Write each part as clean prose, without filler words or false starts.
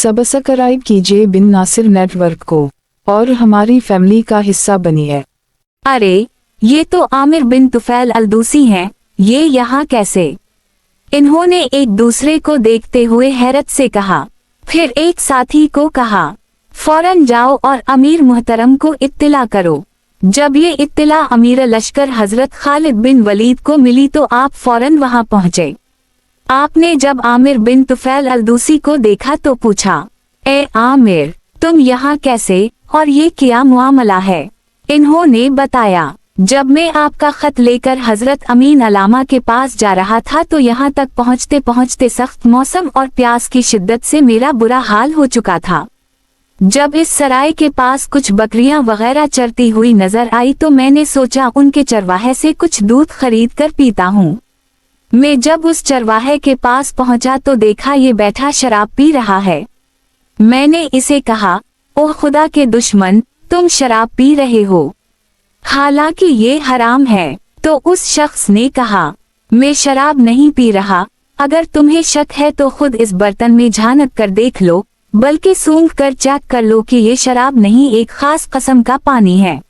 Subscribe कीजिए बिन Nasir network को और हमारी फैमिली का हिस्सा बनिए। अरे ये तो आमिर बिन तुफैल अल-दूसी हैं, ये यहाँ कैसे? इन्होंने एक दूसरे को देखते हुए हैरत से कहा। फिर एक साथी को कहा, फौरन जाओ और अमीर मुहतरम को इत्तिला करो। जब ये इत्तिला अमीर लश्कर हजरत खालिद बिन वलीद को मिली तो आप फौरन वहां पहुंचे। आपने जब आमिर बिन तुफैल अल-दूसी को देखा तो पूछा, ए आमिर, तुम यहाँ कैसे और ये क्या मुआमला है? इन्होंने बताया, जब मैं आपका खत लेकर हजरत अमीन अलामा के पास जा रहा था तो यहाँ तक पहुँचते पहुँचते सख्त मौसम और प्यास की शिद्दत से मेरा बुरा हाल हो चुका था। जब इस सराय के पास कुछ बकरियां वगैरह चरती हुई नजर आई तो मैंने सोचा उनके चरवाहे से कुछ दूध खरीद कर पीता हूँ। मैं जब उस चरवाहे के पास पहुंचा तो देखा ये बैठा शराब पी रहा है। मैंने इसे कहा, ओह खुदा के दुश्मन, तुम शराब पी रहे हो, हालांकि ये हराम है। तो उस शख्स ने कहा, मैं शराब नहीं पी रहा, अगर तुम्हें शक है तो खुद इस बर्तन में झांक कर देख लो, बल्कि सूंघ कर चेक कर लो कि ये शराब नहीं एक खास किस्म का पानी है।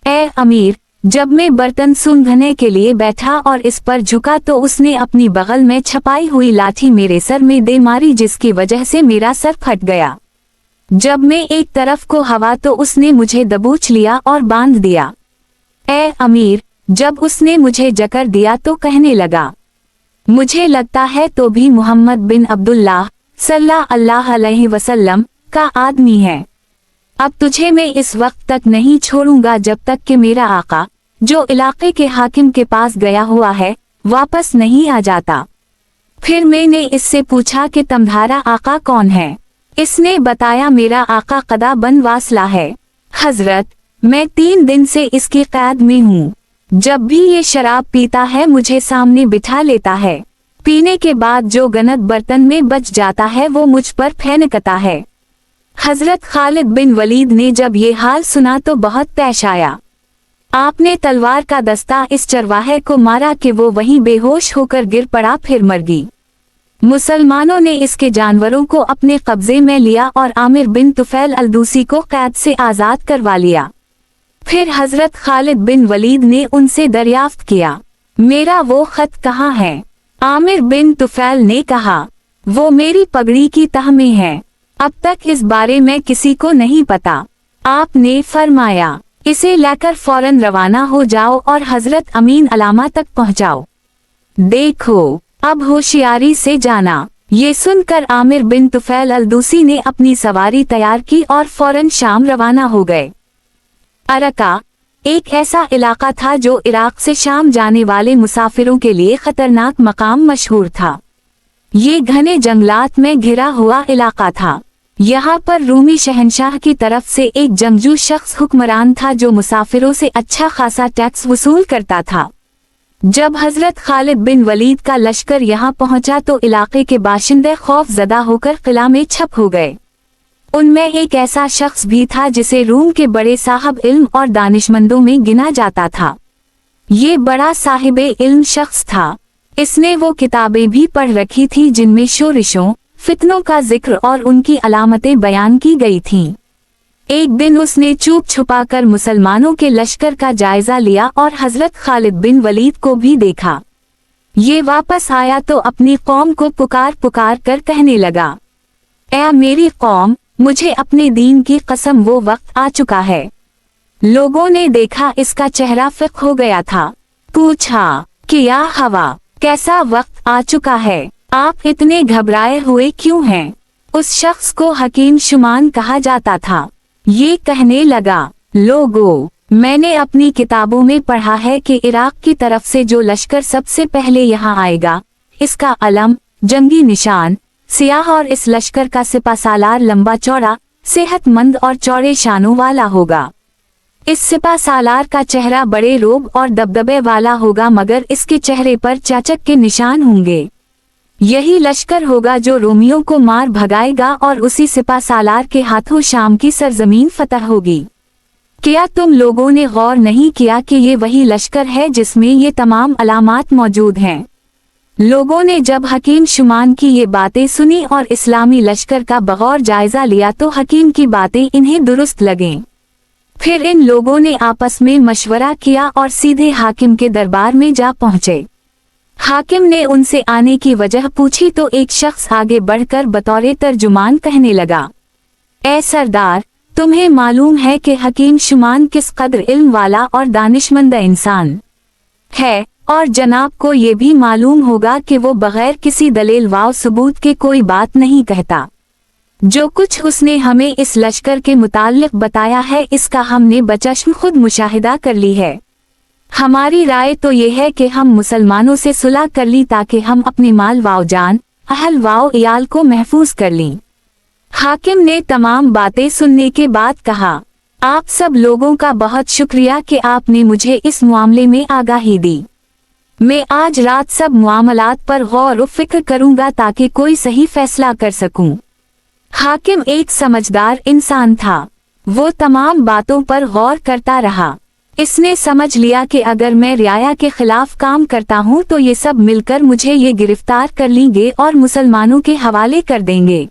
ए अमीर, जब मैं बर्तन सूंघने के लिए बैठा और इस पर झुका तो उसने अपनी बगल में छपाई हुई लाठी मेरे सर में दे मारी, जिसकी वजह से मेरा सर फट गया। जब मैं एक तरफ को हवा तो उसने मुझे दबोच लिया और बांध दिया। ए अमीर, जब उसने मुझे जकड़ दिया तो कहने लगा, मुझे लगता है तो भी मोहम्मद बिन अब्दुल्लाह सल्लल्लाहु अलैहि वसल्लम का आदमी है। अब तुझे मैं इस वक्त तक नहीं छोड़ूंगा जब तक कि मेरा आका, जो इलाके के हाकिम के पास गया हुआ है, वापस नहीं आ जाता। फिर मैंने इससे पूछा कि तुम्हारा आका कौन है? इसने बताया, मेरा आका कदा बन वासला है। हजरत, मैं 3 दिन से इसकी कैद में हूँ। जब भी ये शराब पीता है मुझे सामने बिठा लेता है। पीने के बाद जो गनत बर्तन में बच जाता है वो मुझ पर फेंकता है। हजरत खालिद बिन वलीद ने जब ये हाल सुना तो बहुत पेश आया। आपने तलवार का दस्ता इस चरवाहे को मारा कि वो वहीं बेहोश होकर गिर पड़ा, फिर मर गई। मुसलमानों ने इसके जानवरों को अपने कब्जे में लिया और आमिर बिन तुफैल अल-दूसी को कैद से आजाद करवा लिया। फिर हजरत खालिद बिन वलीद ने उनसे दरियाफ्त किया, मेरा वो खत कहाँ है? आमिर बिन तुफैल ने कहा, वो मेरी पगड़ी की तह में है, अब तक इस बारे में किसी को नहीं पता। आपने फरमाया, इसे लेकर फौरन रवाना हो जाओ और हजरत अमीन अलामा तक पहुंचाओ। देखो, अब होशियारी से जाना। ये सुनकर आमिर बिन तुफैल अल-दूसी ने अपनी सवारी तैयार की और फौरन शाम रवाना हो गए। अरका एक ऐसा इलाका था जो इराक से शाम जाने वाले मुसाफिरों के लिए खतरनाक मकाम मशहूर था। ये घने जंगलात में घिरा हुआ इलाका था। यहाँ पर रूमी शहंशाह की तरफ से एक जंगजू शख्स हुक्मरान था जो मुसाफिरों से अच्छा खासा टैक्स वसूल करता था। जब हजरत खालिद बिन वलीद का लश्कर यहाँ पहुँचा तो इलाके के बाशिंदे खौफ ज़दा होकर किला में छप हो गए। उनमें एक ऐसा शख्स भी था जिसे रूम के बड़े साहब इल्म और दानिशमंदों में गिना जाता था। ये बड़ा साहिबे इल्म शख्स था। इसने वो किताबें भी पढ़ रखी थी जिनमें शोरिशों, फितनों का जिक्र और उनकी अलामतें बयान की गई थीं। एक दिन उसने चुप छुपाकर मुसलमानों के लश्कर का जायजा लिया और हजरत खालिद बिन वलीद को भी देखा। ये वापस आया तो अपनी कौम को पुकार पुकार कर कहने लगा, ऐ मेरी कौम, मुझे अपने दीन की कसम वो वक्त आ चुका है। लोगों ने देखा इसका चेहरा फिक हो गया था। पूछा कि या हवा, कैसा वक्त आ चुका है? आप इतने घबराए हुए क्यों हैं? उस शख्स को हकीम शुमान कहा जाता था। ये कहने लगा, लोगों, मैंने अपनी किताबों में पढ़ा है कि इराक की तरफ से जो लश्कर सबसे पहले यहाँ आएगा, इसका अलम, जंगी निशान सियाह और इस लश्कर का सिपासालार लंबा चौड़ा, सेहतमंद और चौड़े शानों वाला होगा। इस सिपासालार का चेहरा बड़े रोब और दबदबे वाला होगा, मगर इसके चेहरे पर चाचक के निशान होंगे। यही लश्कर होगा जो रोमियों को मार भगाएगा और उसी सिपासालार के हाथों शाम की सरजमीन फतह होगी। क्या तुम लोगों ने गौर नहीं किया कि ये वही लश्कर है जिसमें ये तमाम अलामात मौजूद हैं? लोगों ने जब हकीम शुमान की ये बातें सुनी और इस्लामी लश्कर का बगौर जायजा लिया तो हकीम की बातें इन्हें दुरुस्त लगें। फिर इन लोगों ने आपस में मशवरा किया और सीधे हाकिम के दरबार में जा पहुंचे। हाकिम ने उनसे आने की वजह पूछी तो एक शख्स आगे बढ़कर बतौर तर्जुमान कहने लगा, ए सरदार, तुम्हें मालूम है कि हकीम शुमान किस कदर इल्म वाला और दानिशमंद इंसान है, और जनाब को ये भी मालूम होगा कि वो बगैर किसी दलील व सबूत के कोई बात नहीं कहता। जो कुछ उसने हमें इस लश्कर के मुताल्लिक बताया है इसका हमने बचश्म खुद मुशाहिदा कर ली है। हमारी राय तो ये है कि हम मुसलमानों से सुलह कर ली ताकि हम अपने माल वाव जान, अहल वाव इयाल को महफूज कर लीं। हाकिम ने तमाम बातें सुनने के बाद कहा, आप सब लोगों का बहुत शुक्रिया कि आपने मुझे इस मामले में आगाही दी। मैं आज रात सब मामलात पर गौर व फिक्र करूंगा ताकि कोई सही फैसला कर सकूं। हाकिम एक समझदार इंसान था। वो तमाम बातों पर गौर करता रहा। इसने समझ लिया कि अगर मैं रियाया के खिलाफ काम करता हूं तो ये सब मिलकर मुझे ये गिरफ्तार कर लेंगे और मुसलमानों के हवाले कर देंगे।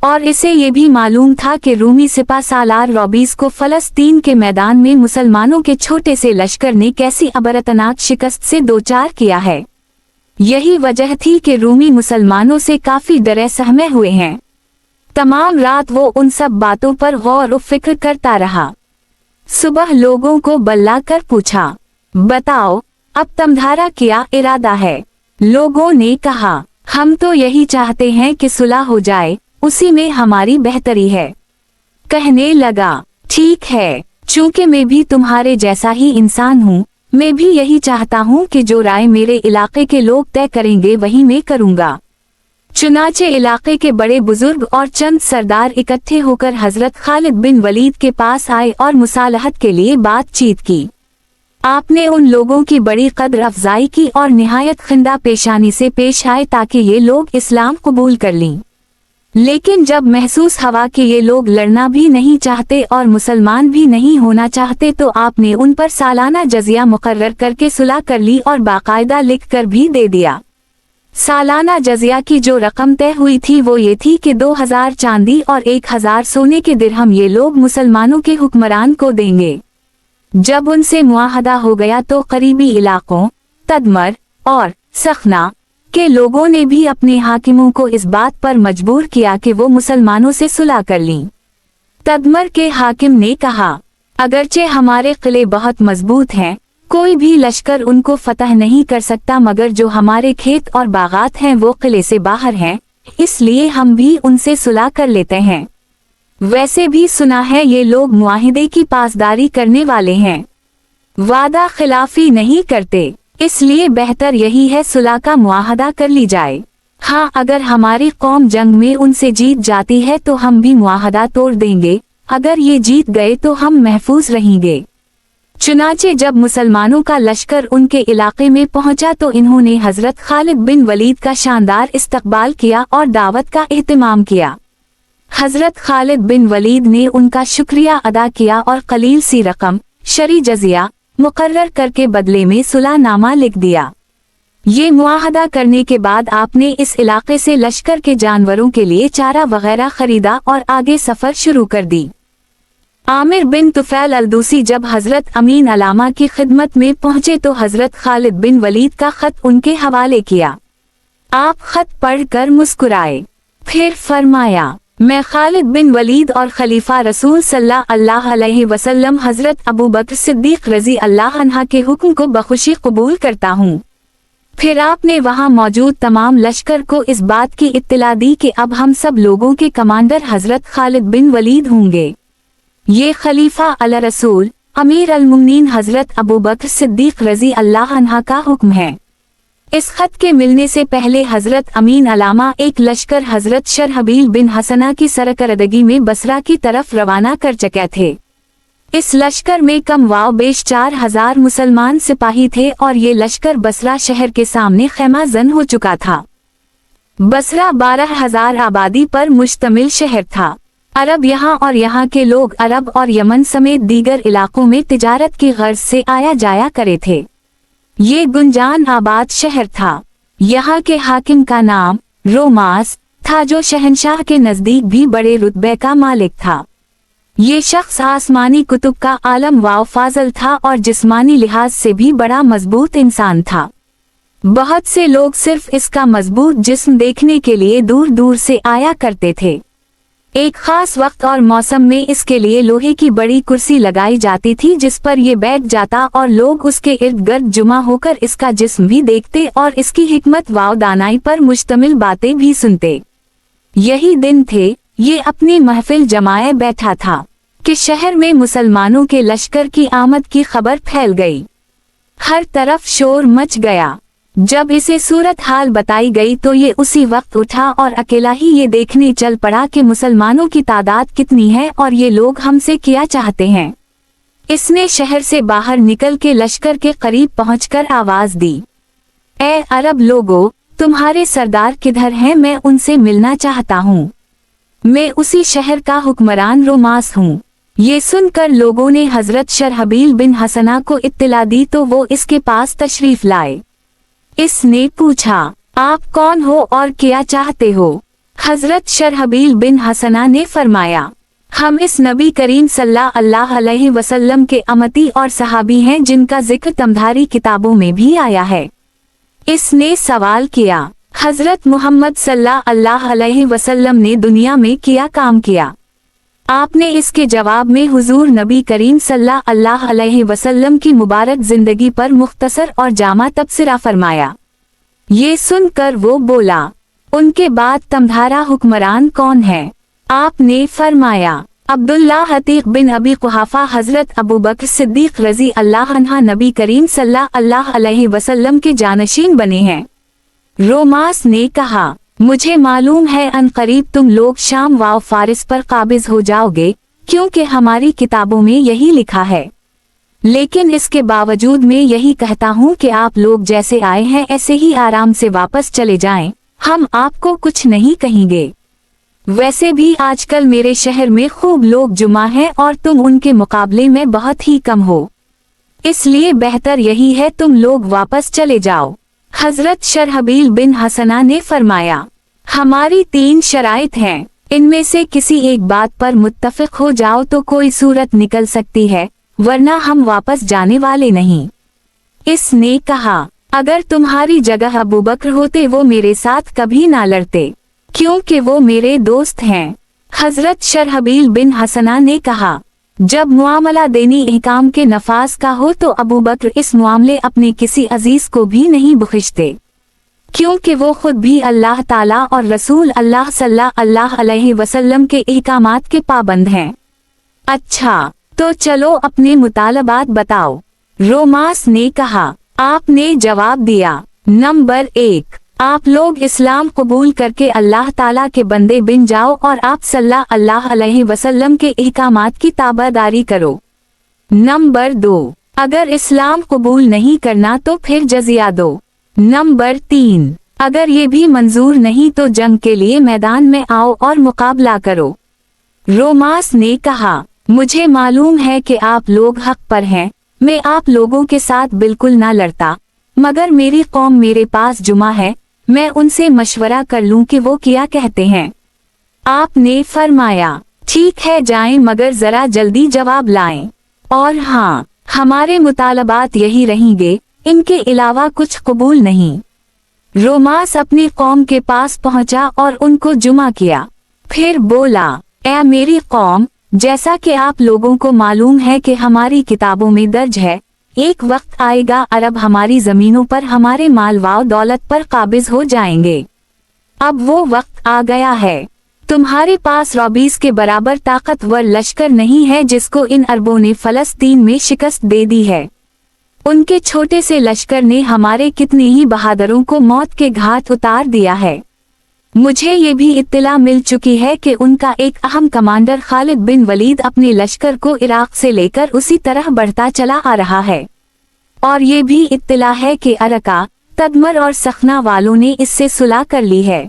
और इसे ये भी मालूम था कि रूमी सिपा सालार रॉबीज को फलस्तीन के मैदान में मुसलमानों के छोटे से लश्कर ने कैसी अबरतनाक शिकस्त से दो चार किया है। यही वजह थी कि रूमी मुसलमानों से काफी डरे सहमे हुए हैं। तमाम रात वो उन सब बातों पर गौर व फिक्र करता रहा। सुबह लोगों को बल्ला कर पूछा, बताओ अब तुम्हारा क्या इरादा है? लोगों ने कहा, हम तो यही चाहते हैं कि सुलह हो जाए, उसी में हमारी बेहतरी है। कहने लगा, ठीक है, चूंकि मैं भी तुम्हारे जैसा ही इंसान हूँ, मैं भी यही चाहता हूँ कि जो राय मेरे इलाके के लोग तय करेंगे वही मैं करूँगा। चुनाचे इलाके के बड़े बुजुर्ग और चंद सरदार इकट्ठे होकर हजरत खालिद बिन वलीद के पास आए और मुसालहत के लिए बातचीत की। आपने उन लोगों की बड़ी कद्र अफजाई की और निहायत खिंदा पेशानी से पेश आए ताकि ये लोग इस्लाम कबूल कर लें। लेकिन जब महसूस हुआ कि ये लोग लड़ना भी नहीं चाहते और मुसलमान भी नहीं होना चाहते तो आपने उन पर सालाना जजिया मुकर्रर करके सुलह कर ली और बाकायदा लिख कर भी दे दिया। सालाना जजिया की जो रकम तय हुई थी वो ये थी कि 2000 चांदी और 1000 सोने के दिरहम ये लोग मुसलमानों के हुक्मरान को देंगे। जब उनसे मुआहदा हो गया तो करीबी इलाकों तदमर और सखना के लोगों ने भी अपने हाकिमों को इस बात पर मजबूर किया कि वो मुसलमानों से सुलह कर लें। तदमर के हाकिम ने कहा, अगरचे हमारे किले बहुत मजबूत हैं, कोई भी लश्कर उनको फतह नहीं कर सकता, मगर जो हमारे खेत और बागात हैं वो किले से बाहर हैं, इसलिए हम भी उनसे सुलह कर लेते हैं। वैसे भी सुना है ये लोग मुआहिदे की पासदारी करने वाले हैं, वादा खिलाफी नहीं करते, इसलिए बेहतर यही है सुलह का मुआहदा कर ली जाए। हाँ, अगर हमारी कौम जंग में उनसे जीत जाती है तो हम भी मुआहदा तोड़ देंगे, अगर ये जीत गए तो हम महफूज रहेंगे। चुनाचे जब मुसलमानों का लश्कर उनके इलाके में पहुंचा तो इन्होंने हजरत खालिद बिन वलीद का शानदार इस्तकबाल किया और दावत का एहतमाम किया। हजरत खालिद बिन वलीद ने उनका शुक्रिया अदा किया और कलील सी रकम शरी जजिया मुकर्रर करके बदले में सुलहनामा लिख दिया। ये मुआहदा करने के बाद आपने इस इलाके से लश्कर के जानवरों के लिए चारा वगैरह खरीदा और आगे सफर शुरू कर दी। आमिर बिन तुफैल अलदूसी जब हजरत अमीन अलामा की खिदमत में पहुंचे तो हजरत खालिद बिन वलीद का खत उनके हवाले किया। आप खत पढ़कर मुस्कुराए, फिर फरमाया, मैं खालिद बिन वलीद और खलीफा रसूल सल्लल्लाहु अलैहि वसल्लम हजरत अबू बकर सिद्दीक रजी अल्लाह अन्हा के हुक्म को बखुशी कबूल करता हूँ। फिर आपने वहाँ मौजूद तमाम लश्कर को इस बात की इत्तला दी कि अब हम सब लोगों के कमांडर हजरत खालिद बिन वलीद होंगे। ये खलीफा अल रसूल अमीर अल मुमिनीन हजरत अबू बकर सिद्दीक रजी अल्लाह अन्हा का हुक्म है। इस खत के मिलने से पहले हजरत अमीन अलामा एक लश्कर हजरत शरहबील बिन हसना की सरकरदगी में बसरा की तरफ रवाना कर चुके थे। इस लश्कर में कम वाव बेश 4000 मुसलमान सिपाही थे और ये लश्कर बसरा शहर के सामने खैमा जन हो चुका था। बसरा 12000 आबादी पर मुश्तमिल शहर था। अरब यहाँ और यहाँ के लोग अरब और यमन समेत दीगर इलाकों में तिजारत की गर्ज से आया जाया करे थे। ये गुंजान आबाद शहर था। यहाँ के हाकिम का नाम रोमास था, जो शहंशाह के नजदीक भी बड़े रुतबे का मालिक था। ये शख्स आसमानी कुतुब का आलम व फाजल था और जिस्मानी लिहाज से भी बड़ा मजबूत इंसान था। बहुत से लोग सिर्फ इसका मजबूत जिस्म देखने के लिए दूर दूर से आया करते थे। एक खास वक्त और मौसम में इसके लिए लोहे की बड़ी कुर्सी लगाई जाती थी, जिस पर ये बैठ जाता और लोग उसके इर्द गिर्द जुमा होकर इसका जिस्म भी देखते और इसकी हिकमत व दानाई पर मुश्तमिल बातें भी सुनते। यही दिन थे, ये अपनी महफिल जमाए बैठा था कि शहर में मुसलमानों के लश्कर की आमद की खबर फैल गई। हर तरफ शोर मच गया। जब इसे सूरत हाल बताई गई तो ये उसी वक्त उठा और अकेला ही ये देखने चल पड़ा कि मुसलमानों की तादाद कितनी है और ये लोग हमसे क्या चाहते हैं। इसने शहर से बाहर निकल के लश्कर के करीब पहुंचकर आवाज दी, ए अरब लोगों, तुम्हारे सरदार किधर हैं? मैं उनसे मिलना चाहता हूँ। मैं उसी शहर का हुक्मरान रोमास हूँ। ये सुनकर लोगों ने हजरत शरहबील बिन हसना को इत्तला दी तो वो इसके पास तशरीफ लाए। इसने पूछा, आप कौन हो और क्या चाहते हो? हजरत शरहबील बिन हसना ने फरमाया, हम इस नबी करीम सल्लल्लाहु अलैहि वसल्लम के अमती और सहाबी हैं जिनका जिक्र तमधारी किताबों में भी आया है। इसने सवाल किया, हजरत मोहम्मद सल्लल्लाहु अलैहि वसल्लम ने दुनिया में क्या काम किया? आपने इसके जवाब में हुजूर नबी करीम सल्लल्लाहु अलैहि वसल्लम की मुबारक जिंदगी पर मुख्तसर और जामा तबसरा फरमाया। ये सुनकर वो बोला, उनके बाद तमधारा हुक्मरान कौन है? आपने फरमाया, अब्दुल्ला अतीक बिन अबी कुहाफा। हजरत अबू बकर सिद्दीक रजी अल्लाह अन्हा नबी करीम सल्लल्लाहु अलैहि वसल्लम के जानशीन बने हैं। रोमास ने कहा, मुझे मालूम है अनकरीब तुम लोग शाम व फारिस पर काबिज हो जाओगे, क्योंकि हमारी किताबों में यही लिखा है। लेकिन इसके बावजूद मैं यही कहता हूँ कि आप लोग जैसे आए हैं ऐसे ही आराम से वापस चले जाएं, हम आपको कुछ नहीं कहेंगे। वैसे भी आजकल मेरे शहर में खूब लोग जुमा हैं और तुम उनके मुकाबले में बहुत ही कम हो, इसलिए बेहतर यही है तुम लोग वापस चले जाओ। हजरत शरहबील बिन हसना ने फरमाया, हमारी 3 शराइत हैं, इनमें से किसी एक बात पर मुत्तफिक हो जाओ तो कोई सूरत निकल सकती है, वरना हम वापस जाने वाले नहीं। इसने कहा, अगर तुम्हारी जगह अबू बकर होते वो मेरे साथ कभी ना लड़ते, क्योंकि वो मेरे दोस्त हैं। हजरत शरहबील बिन हसना ने कहा, जब मुआमला देनी इहकाम के नफाज का हो तो अबू बकर इस मामले अपने किसी अजीज को भी नहीं बख्शते, क्योंकि वो खुद भी अल्लाह ताला और रसूल अल्लाह सल्लल्लाहु अलैहि वसल्लम के इहकामात के पाबंद हैं। अच्छा, तो चलो अपने मुतालबात बताओ। रोमास ने कहा, आपने जवाब दिया, नंबर 1, आप लोग इस्लाम कबूल करके अल्लाह ताला के बंदे बन जाओ और आप सल्लल्लाहु अलैहि वसल्लम के इहकामात की ताबेदारी करो। नंबर 2, अगर इस्लाम कबूल नहीं करना तो फिर जजिया दो। नंबर 3, अगर ये भी मंजूर नहीं तो जंग के लिए मैदान में आओ और मुकाबला करो। रोमास ने कहा, मुझे मालूम है कि आप लोग हक पर हैं, मैं आप लोगों के साथ बिल्कुल ना लड़ता, मगर मेरी कौम मेरे पास जुमा है, मैं उनसे मशवरा कर लूं कि वो क्या कहते हैं। आपने फरमाया, ठीक है जाएं, मगर जरा जल्दी जवाब लाएं, और हाँ, हमारे मुतालबात यही रहेंगे, इनके अलावा कुछ कबूल नहीं। रोमास अपनी कौम के पास पहुंचा और उनको जुमा किया, फिर बोला, ऐ मेरी कौम, जैसा कि आप लोगों को मालूम है कि हमारी किताबों में दर्ज है, एक वक्त आएगा अरब हमारी जमीनों पर हमारे माल व दौलत पर काबिज हो जाएंगे। अब वो वक्त आ गया है। तुम्हारे पास रॉबीज के बराबर ताकतवर लश्कर नहीं है जिसको इन अरबों ने फलस्तीन में शिकस्त दे दी है। उनके छोटे से लश्कर ने हमारे कितने ही बहादुरों को मौत के घाट उतार दिया है। मुझे ये भी इत्तला मिल चुकी है कि उनका एक अहम कमांडर खालिद बिन वलीद अपने लश्कर को इराक से लेकर उसी तरह बढ़ता चला आ रहा है, और ये भी इत्तला है कि अरका, तदमर और सखना वालों ने इससे सुलह कर ली है।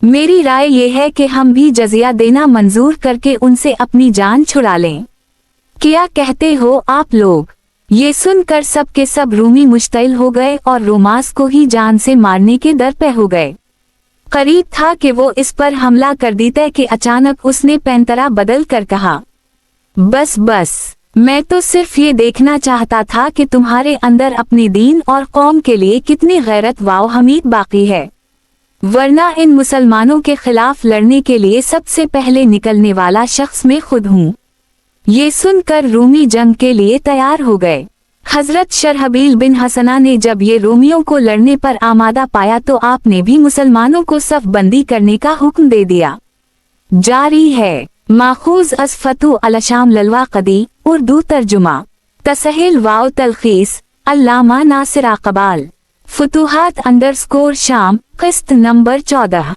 मेरी राय ये है कि हम भी जजिया देना मंजूर करके उनसे अपनी जान छुड़ा लें। क्या कहते हो आप लोग? ये सुनकर सब के सब रूमी मुश्तइल हो गए और रोमास को ही जान से मारने के डर पे हो गए। करीब था कि वो इस पर हमला कर देते कि अचानक उसने पैंतरा बदल कर कहा, बस बस, मैं तो सिर्फ ये देखना चाहता था कि तुम्हारे अंदर अपने दीन और कौम के लिए कितनी गैरत व हमीद बाकी है, वरना इन मुसलमानों के खिलाफ लड़ने के लिए सबसे पहले निकलने वाला शख्स मैं खुद हूँ। ये सुनकर रूमी जंग के लिए तैयार हो गए। हजरत शरहबील बिन हसना ने जब ये रोमियों को लड़ने पर आमादा पाया तो आपने भी मुसलमानों को सफ बंदी करने का हुक्म दे दिया। जारी है माखूज अस फतू अलशाम ललवा कदी, उर्दू तर्जुमा, तसहिल वाव तलखीस, अल्लामा नासिर अकबाल, फुतूहात _ शाम, किस्त नंबर 14।